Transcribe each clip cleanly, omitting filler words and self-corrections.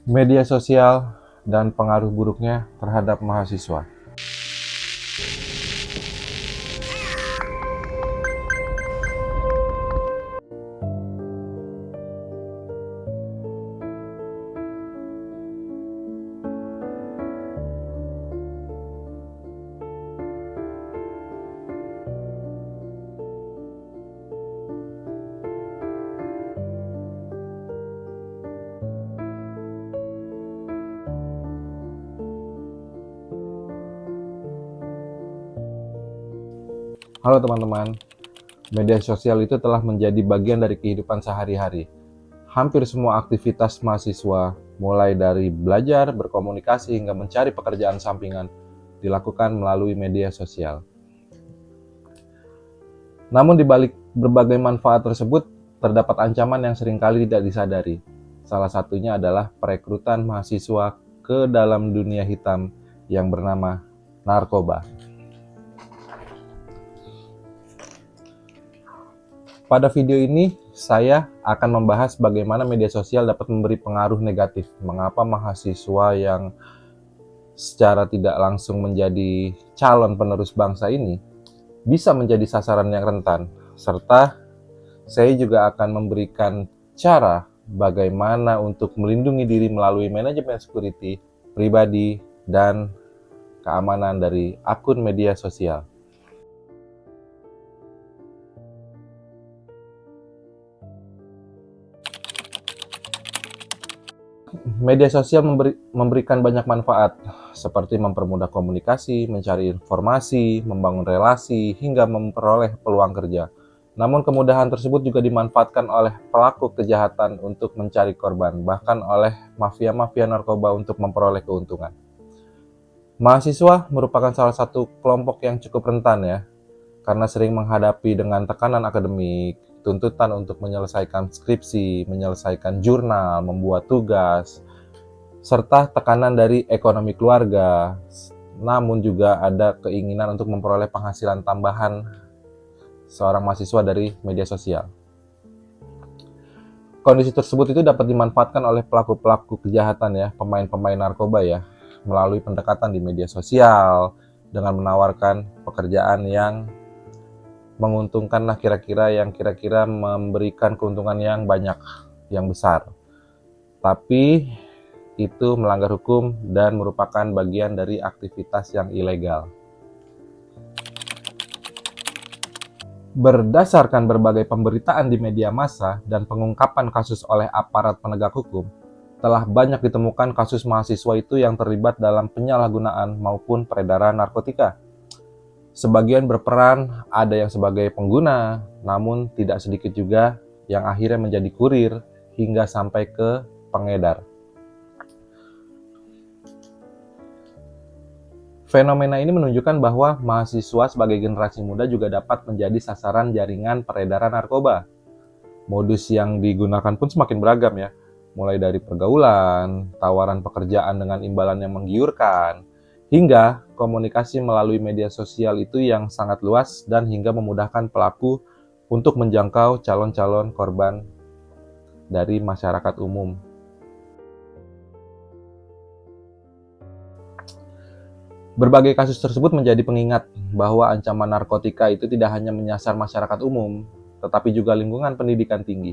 Media sosial dan pengaruh buruknya terhadap mahasiswa. Halo teman-teman, media sosial itu telah menjadi bagian dari kehidupan sehari-hari. Hampir semua aktivitas mahasiswa, mulai dari belajar, berkomunikasi, hingga mencari pekerjaan sampingan, dilakukan melalui media sosial. Namun di balik berbagai manfaat tersebut, terdapat ancaman yang seringkali tidak disadari. Salah satunya adalah perekrutan mahasiswa ke dalam dunia hitam yang bernama narkoba. Pada video ini, saya akan membahas bagaimana media sosial dapat memberi pengaruh negatif. Mengapa mahasiswa yang secara tidak langsung menjadi calon penerus bangsa ini bisa menjadi sasaran yang rentan. Serta saya juga akan memberikan cara bagaimana untuk melindungi diri melalui manajemen security pribadi dan keamanan dari akun media sosial. Media sosial memberikan banyak manfaat, seperti mempermudah komunikasi, mencari informasi, membangun relasi, hingga memperoleh peluang kerja. Namun kemudahan tersebut juga dimanfaatkan oleh pelaku kejahatan untuk mencari korban, bahkan oleh mafia-mafia narkoba untuk memperoleh keuntungan. Mahasiswa merupakan salah satu kelompok yang cukup rentan ya, karena sering menghadapi dengan tekanan akademik, tuntutan untuk menyelesaikan skripsi, menyelesaikan jurnal, membuat tugas, serta tekanan dari ekonomi keluarga. Namun juga ada keinginan untuk memperoleh penghasilan tambahan seorang mahasiswa dari media sosial. Kondisi tersebut itu dapat dimanfaatkan oleh pelaku-pelaku kejahatan ya, pemain-pemain narkoba ya, melalui pendekatan di media sosial dengan menawarkan pekerjaan yang menguntungkan lah, kira-kira memberikan keuntungan yang banyak, yang besar. Tapi itu melanggar hukum dan merupakan bagian dari aktivitas yang ilegal. Berdasarkan berbagai pemberitaan di media massa dan pengungkapan kasus oleh aparat penegak hukum, telah banyak ditemukan kasus mahasiswa itu yang terlibat dalam penyalahgunaan maupun peredaran narkotika. Sebagian berperan, ada yang sebagai pengguna, namun tidak sedikit juga yang akhirnya menjadi kurir hingga sampai ke pengedar. Fenomena ini menunjukkan bahwa mahasiswa sebagai generasi muda juga dapat menjadi sasaran jaringan peredaran narkoba. Modus yang digunakan pun semakin beragam ya, mulai dari pergaulan, tawaran pekerjaan dengan imbalan yang menggiurkan, hingga komunikasi melalui media sosial itu yang sangat luas dan hingga memudahkan pelaku untuk menjangkau calon-calon korban dari masyarakat umum. Berbagai kasus tersebut menjadi pengingat bahwa ancaman narkotika itu tidak hanya menyasar masyarakat umum, tetapi juga lingkungan pendidikan tinggi.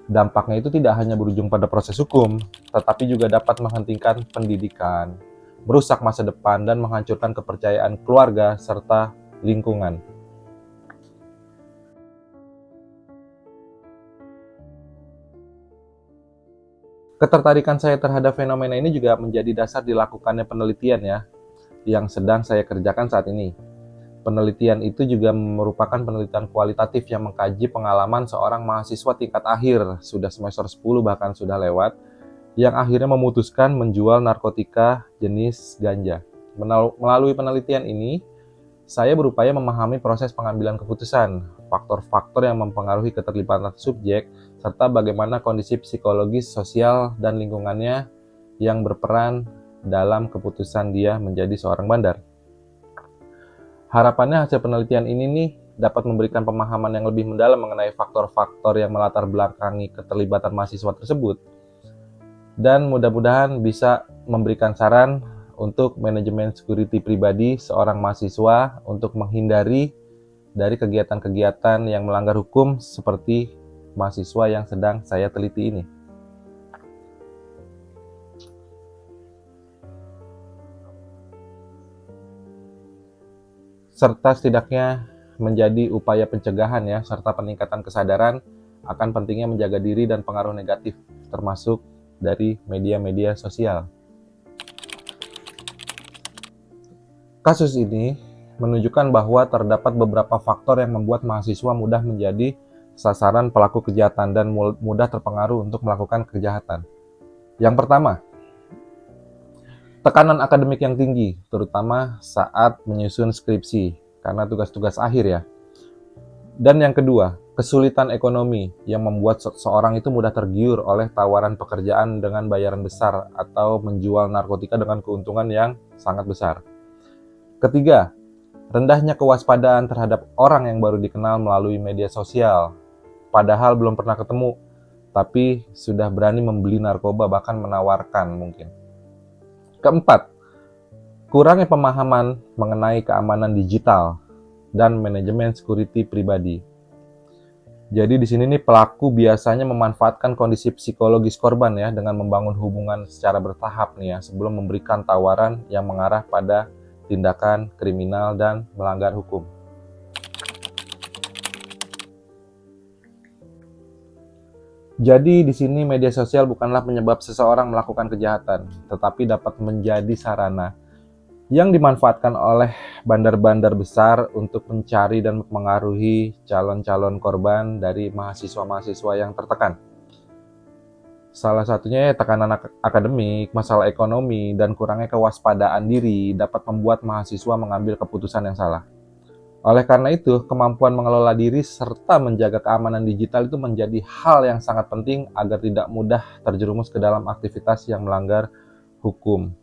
Dampaknya itu tidak hanya berujung pada proses hukum, tetapi juga dapat menghentikan pendidikan, merusak masa depan, dan menghancurkan kepercayaan keluarga serta lingkungan. Ketertarikan saya terhadap fenomena ini juga menjadi dasar dilakukannya penelitian ya, yang sedang saya kerjakan saat ini. Penelitian itu juga merupakan penelitian kualitatif yang mengkaji pengalaman seorang mahasiswa tingkat akhir, sudah semester 10 bahkan sudah lewat, yang akhirnya memutuskan menjual narkotika jenis ganja. Melalui penelitian ini, saya berupaya memahami proses pengambilan keputusan, faktor-faktor yang mempengaruhi keterlibatan subjek, serta bagaimana kondisi psikologis, sosial, dan lingkungannya yang berperan dalam keputusan dia menjadi seorang bandar. Harapannya hasil penelitian ini nih dapat memberikan pemahaman yang lebih mendalam mengenai faktor-faktor yang melatar belakangi keterlibatan mahasiswa tersebut. dan mudah-mudahan bisa memberikan saran untuk manajemen security pribadi seorang mahasiswa untuk menghindari dari kegiatan-kegiatan yang melanggar hukum seperti mahasiswa yang sedang saya teliti ini. Serta setidaknya menjadi upaya pencegahan ya, serta peningkatan kesadaran akan pentingnya menjaga diri dan pengaruh negatif, termasuk dari media-media sosial. Kasus ini menunjukkan bahwa terdapat beberapa faktor yang membuat mahasiswa mudah menjadi sasaran pelaku kejahatan dan mudah terpengaruh untuk melakukan kejahatan. Yang pertama, tekanan akademik yang tinggi, terutama saat menyusun skripsi, karena tugas-tugas akhir ya. Dan yang kedua, kesulitan ekonomi yang membuat seorang itu mudah tergiur oleh tawaran pekerjaan dengan bayaran besar atau menjual narkotika dengan keuntungan yang sangat besar. Ketiga, rendahnya kewaspadaan terhadap orang yang baru dikenal melalui media sosial, padahal belum pernah ketemu, tapi sudah berani membeli narkoba bahkan menawarkan mungkin. Keempat, kurangnya pemahaman mengenai keamanan digital dan manajemen security pribadi. Jadi di sini nih pelaku biasanya memanfaatkan kondisi psikologis korban ya dengan membangun hubungan secara bertahap nih ya sebelum memberikan tawaran yang mengarah pada tindakan kriminal dan melanggar hukum. Jadi di sini media sosial bukanlah penyebab seseorang melakukan kejahatan, tetapi dapat menjadi sarana yang dimanfaatkan oleh bandar-bandar besar untuk mencari dan mempengaruhi calon-calon korban dari mahasiswa-mahasiswa yang tertekan. Salah satunya tekanan akademik, masalah ekonomi, dan kurangnya kewaspadaan diri dapat membuat mahasiswa mengambil keputusan yang salah. Oleh karena itu, kemampuan mengelola diri serta menjaga keamanan digital itu menjadi hal yang sangat penting agar tidak mudah terjerumus ke dalam aktivitas yang melanggar hukum.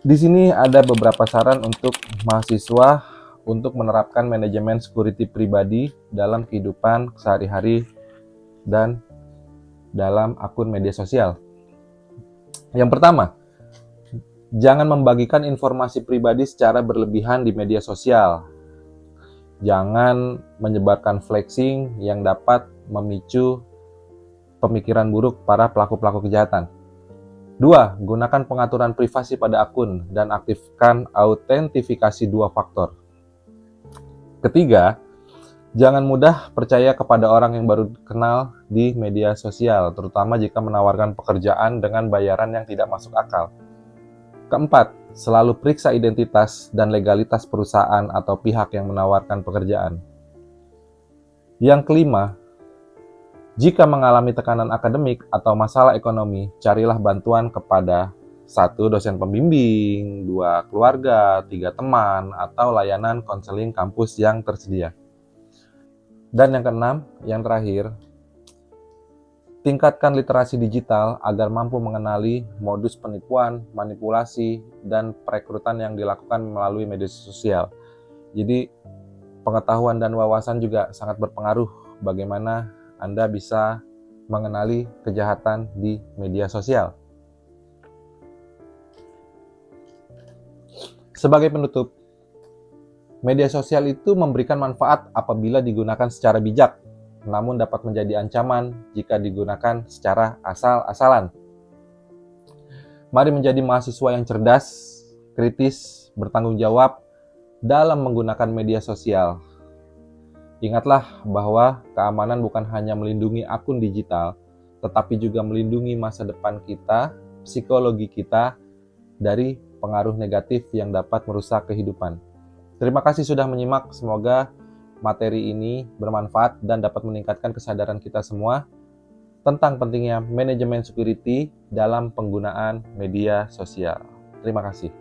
Di sini ada beberapa saran untuk mahasiswa untuk menerapkan manajemen security pribadi dalam kehidupan sehari-hari dan dalam akun media sosial. Yang pertama, jangan membagikan informasi pribadi secara berlebihan di media sosial. Jangan menyebarkan flexing yang dapat memicu pemikiran buruk para pelaku-pelaku kejahatan. 2. Gunakan pengaturan privasi pada akun dan aktifkan autentifikasi 2 faktor. Ketiga, jangan mudah percaya kepada orang yang baru kenal di media sosial, terutama jika menawarkan pekerjaan dengan bayaran yang tidak masuk akal. Keempat, selalu periksa identitas dan legalitas perusahaan atau pihak yang menawarkan pekerjaan. Yang kelima, jika mengalami tekanan akademik atau masalah ekonomi, carilah bantuan kepada 1. Dosen pembimbing, 2. Keluarga, 3. Teman, atau layanan konseling kampus yang tersedia. Dan yang keenam, yang terakhir, tingkatkan literasi digital agar mampu mengenali modus penipuan, manipulasi, dan perekrutan yang dilakukan melalui media sosial. Jadi, pengetahuan dan wawasan juga sangat berpengaruh bagaimana Anda bisa mengenali kejahatan di media sosial. Sebagai penutup, media sosial itu memberikan manfaat apabila digunakan secara bijak, namun dapat menjadi ancaman jika digunakan secara asal-asalan. Mari menjadi mahasiswa yang cerdas, kritis, bertanggung jawab dalam menggunakan media sosial. Ingatlah bahwa keamanan bukan hanya melindungi akun digital, tetapi juga melindungi masa depan kita, psikologi kita, dari pengaruh negatif yang dapat merusak kehidupan. Terima kasih sudah menyimak, semoga materi ini bermanfaat dan dapat meningkatkan kesadaran kita semua tentang pentingnya manajemen security dalam penggunaan media sosial. Terima kasih.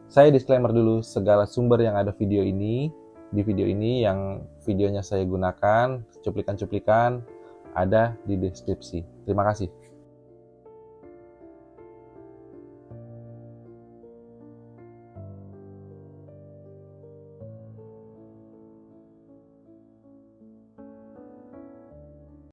Saya disclaimer dulu, segala sumber yang ada di video ini yang videonya saya gunakan, cuplikan-cuplikan ada di deskripsi. Terima kasih.